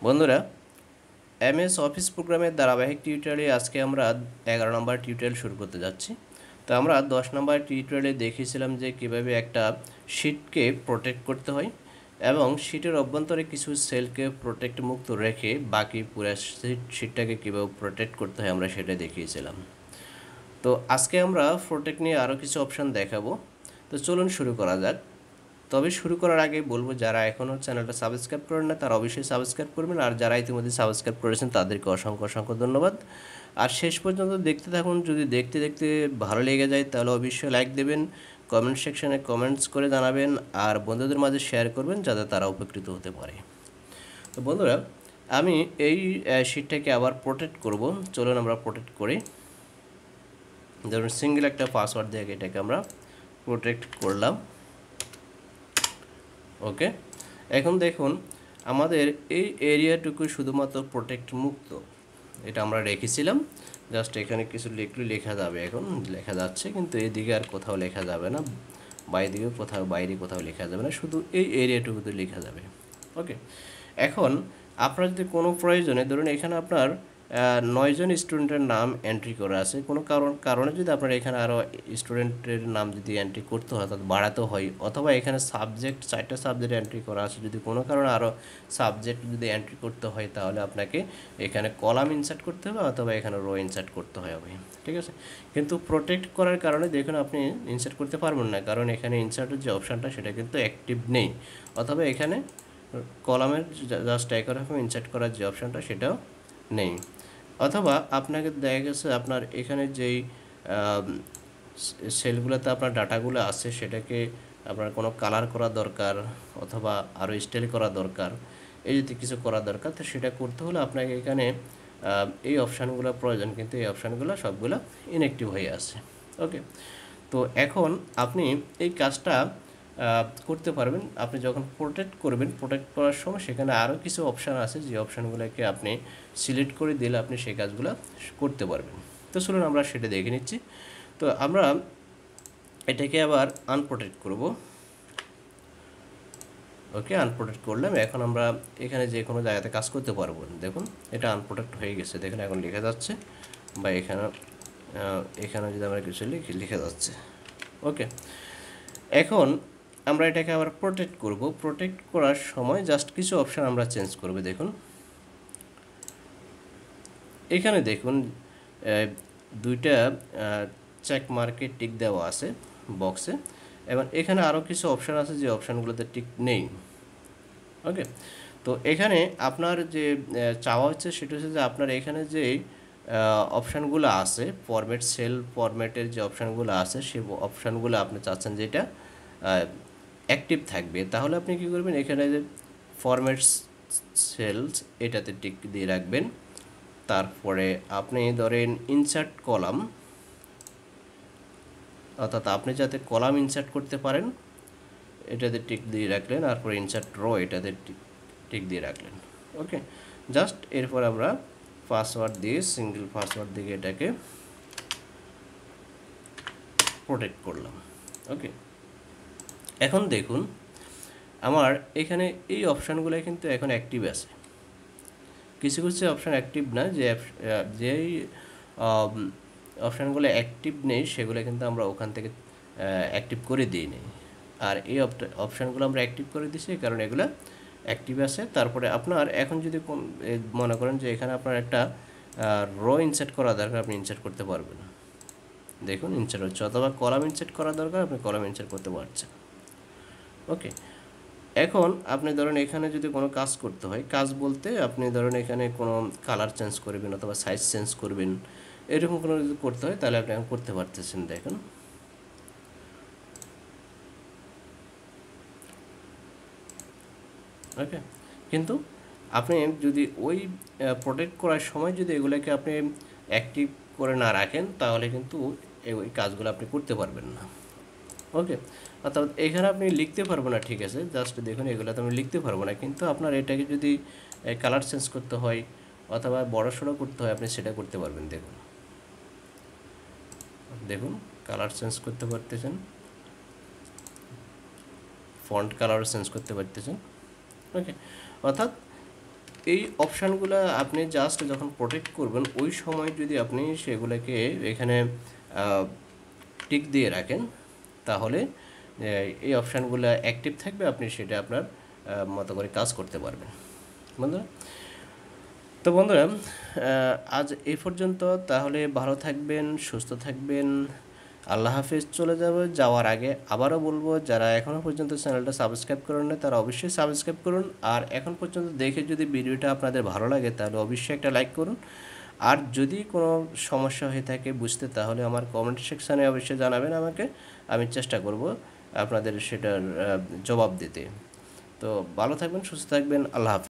বন্ধুরা, MS office প্রোগ্রামের ধারাবাহিক টিউটোরিয়ালে আজকে আমরা 11 নম্বর টিউটোরিয়াল শুরু করতে যাচ্ছি। তো আমরা 10 নম্বর টিউটোরিয়ালে দেখিয়েছিলাম যে কীভাবে একটা শিটকে প্রোটেক্ট করতে হয় এবং শিটের অভ্যন্তরে কিছু সেলকে প্রোটেক্ট মুক্ত রেখে বাকি পুরো শিটটাকে কীভাবে প্রোটেক্ট করতে হয় আমরা সেটা দেখিয়েছিলাম। তো আজকে আমরা প্রোটেক্ট নিয়ে আরও কিছু অপশান দেখাবো। তো চলুন শুরু করা যাক। তবে শুরু করার আগে বলবো, যারা এখনও চ্যানেলটা সাবস্ক্রাইব করেন না তারা অবশ্যই সাবস্ক্রাইব করবেন, আর যারা ইতিমধ্যে সাবস্ক্রাইব করেছেন তাদেরকে অসংখ্য অসংখ্য ধন্যবাদ। আর শেষ পর্যন্ত দেখতে থাকুন। যদি দেখতে দেখতে ভালো লেগে যায় তাহলে অবশ্যই লাইক দেবেন, কমেন্ট সেকশনে কমেন্টস করে জানাবেন, আর বন্ধুদের মাঝে শেয়ার করবেন যাতে তারা উপকৃত হতে পারে। তো বন্ধুরা, আমি এই শিটটাকে আবার প্রোটেক্ট করব। চলুন আমরা প্রোটেক্ট করি। ধরুন সিঙ্গেল একটা পাসওয়ার্ড দিয়ে এটাকে আমরা প্রোটেক্ট করলাম। ওকে, এখন দেখুন আমাদের এই এরিয়াটুকু শুধুমাত্র প্রোটেক্ট মুক্ত, এটা আমরা রেখেছিলাম। জাস্ট এখানে কিছু লিখলে লেখা যাবে, এখন লেখা যাচ্ছে, কিন্তু এদিকে আর কোথাও লেখা যাবে না, বাইরে কোথাও লেখা যাবে না, শুধু এই এরিয়াটুকুতে লেখা যাবে। ওকে, এখন আপনার যদি কোনো প্রয়োজনে, ধরুন এখানে আপনার 9 জন স্টুডেন্টের নাম এন্ট্রি করা আছে, কোনো কারণে যদি আপনার এখানে আরও স্টুডেন্টের নাম যদি এন্ট্রি করতে হয় অর্থাৎ বাড়াতে হয়, অথবা এখানে সাবজেক্ট 4টা সাবজেক্ট এন্ট্রি করা আছে, যদি কোনো কারণে আরও সাবজেক্ট যদি এন্ট্রি করতে হয় তাহলে আপনাকে এখানে কলাম ইনসার্ট করতে হবে অথবা এখানে রো ইনসার্ট করতে হবে। ঠিক আছে, কিন্তু প্রোটেক্ট করার কারণে দেখুন আপনি ইনসার্ট করতে পারবেন না, কারণ এখানে ইনসার্টের যে অপশানটা সেটা কিন্তু অ্যাক্টিভ নেই, অথবা এখানে কলামের জাস্ট একরকম ইনসার্ট করার যে অপশানটা সেটাও নেই। অথবা আপনাকে দেখা গেছে আপনার এখানে যেই সেলগুলোতে আপনার ডাটাগুলো আছে সেটাকে আপনার কোনো কালার করা দরকার অথবা আরও স্টাইল করা দরকার, এই যদি কিছু করা দরকার, তো সেটা করতে হলে আপনাকে এখানে এই অপশানগুলো প্রয়োজন, কিন্তু এই অপশানগুলো সবগুলো ইনঅ্যাক্টিভ হয়ে আছে। ওকে, তো এখন আপনি এই কাজটা করতে পারবেন। আপনি যখন প্রোটেক্ট করবেন, প্রোটেক্ট করার সময় সেখানে আরও কিছু অপশান আছে, যে অপশানগুলোকে আপনি সিলেক্ট করে দিলে আপনি সেই কাজগুলো করতে পারবেন। তো চলুন আমরা সেটা দেখে নিচ্ছি। তো আমরা এটাকে আবার আনপ্রোটেক্ট করব। ওকে, আনপ্রোটেক্ট করলাম। এখন আমরা এখানে যে কোনো জায়গাতে কাজ করতে পারবো। দেখুন এটা আনপ্রোটেক্ট হয়ে গেছে, দেখুন এখন লেখা যাচ্ছে, বা এখানে যদি আমরা কিছু লিখে যাচ্ছে। ওকে, এখন আমরা এটাকে আবার প্রোটেক্ট করব। প্রোটেক্ট করার সময় জাস্ট কিছু অপশান আমরা চেঞ্জ করব। দেখুন এখানে দেখুন দুইটা চেক মার্কে টিক দেওয়া আছে বক্সে, এবং এখানে আরও কিছু অপশান আছে যে অপশানগুলোতে টিক নেই। ওকে, তো এখানে আপনার যে চাওয়া হচ্ছে সেটা হচ্ছে যে আপনার এখানে যে অপশানগুলো আছে, ফরম্যাট সেল ফরম্যাটের যে অপশানগুলো আছে সেই অপশানগুলো আপনি চাচ্ছেন যে এটা অ্যাক্টিভ থাকবে, তাহলে আপনি কী করবেন, এখানে যে ফরম্যাট সেলস এটাতে টিক দিয়ে রাখবেন। তারপরে আপনি ধরেন ইনসার্ট কলাম, অর্থাৎ আপনি যাতে কলাম ইনসার্ট করতে পারেন এটাতে টিক দিয়ে রাখলেন, তারপরে ইনসার্ট রো এটাতে টিক দিয়ে রাখলেন। ওকে, জাস্ট এরপর আমরা পাসওয়ার্ড দিয়ে, সিঙ্গেল পাসওয়ার্ড দিয়ে এটাকে প্রোটেক্ট করলাম। ওকে, এখন দেখুন আমার এখানে এই অপশানগুলো কিন্তু এখন অ্যাক্টিভ আছে, কিছু কিছু অপশান অ্যাক্টিভ না, যেই অপশানগুলো অ্যাক্টিভ নেই সেগুলো কিন্তু আমরা ওখান থেকে অ্যাক্টিভ করে দিই নেই, আর এই অপশানগুলো আমরা অ্যাক্টিভ করে দিচ্ছি কারণ এগুলো অ্যাক্টিভ আছে। তারপরে আপনার এখন যদি মনে করেন যে এখানে আপনার একটা রো ইনসার্ট করা দরকার, আপনি ইনসার্ট করতে পারবেন। দেখুন ইনসার্ট হচ্ছে, অথবা কলাম ইনসার্ট করা দরকার, আপনি কলাম ইনসার্ট করতে পারছেন। ওকে, এখন আপনি ধরেন এখানে যদি কোনো কাজ করতে হয়, কাজ বলতে আপনি ধরেন এখানে কোনো কালার চেঞ্জ করবেন অথবা সাইজ চেঞ্জ করবেন, এরকম কোনো যদি করতে হয় তাহলে আপনি এখন করতে পারতেছেন। দেখুন ওকে, কিন্তু আপনি যদি ওই প্রোটেক্ট করার সময় যদি এগুলোকে আপনি অ্যাক্টিভ করে না রাখেন তাহলে কিন্তু ওই কাজগুলো আপনি করতে পারবেন না। ওকে, অর্থাৎ এখানে আপনি লিখতে পারবো না, ঠিক আছে, জাস্ট দেখুন এগুলো তো আমি লিখতে পারবো না, কিন্তু আপনার এটাকে যদি কালার চেঞ্জ করতে হয় অথবা বড়সড় করতে হয় আপনি সেটা করতে পারবেন। দেখুন দেখুন কালার চেঞ্জ করতে পারতেছেন, ফন্ট কালার চেঞ্জ করতে পারতেছেন। ওকে, অর্থাৎ এই অপশানগুলো আপনি জাস্ট যখন প্রোটেক্ট করবেন ওই সময় যদি আপনি সেগুলোকে এখানে টিক দিয়ে রাখেন, তাহলে এই অপশানগুলো অ্যাক্টিভ থাকবে, আপনি সেটা আপনার মতো করে কাজ করতে পারবেন বন্ধুরা। তো বন্ধুরা আজ এই পর্যন্ত, তাহলে ভালো থাকবেন, সুস্থ থাকবেন, আল্লাহ হাফিজ। যাওয়ার আগে আবারও বলবো, যারা এখনও পর্যন্ত চ্যানেলটা সাবস্ক্রাইব করেন না তারা অবশ্যই সাবস্ক্রাইব করুন, আর এখন পর্যন্ত দেখে যদি ভিডিওটা আপনাদের ভালো লাগে তাহলে অবশ্যই একটা লাইক করুন। আর যদি কোনো সমস্যা হয়ে থাকে বুঝতে, তাহলে আমার কমেন্ট সেকশানে অবশ্যই জানাবেন আমাকে, আমি চেষ্টা করব আপনাদের সেটার জবাব দিতে। তো ভালো থাকবেন, সুস্থ থাকবেন, আল্লাহ হাফিজ।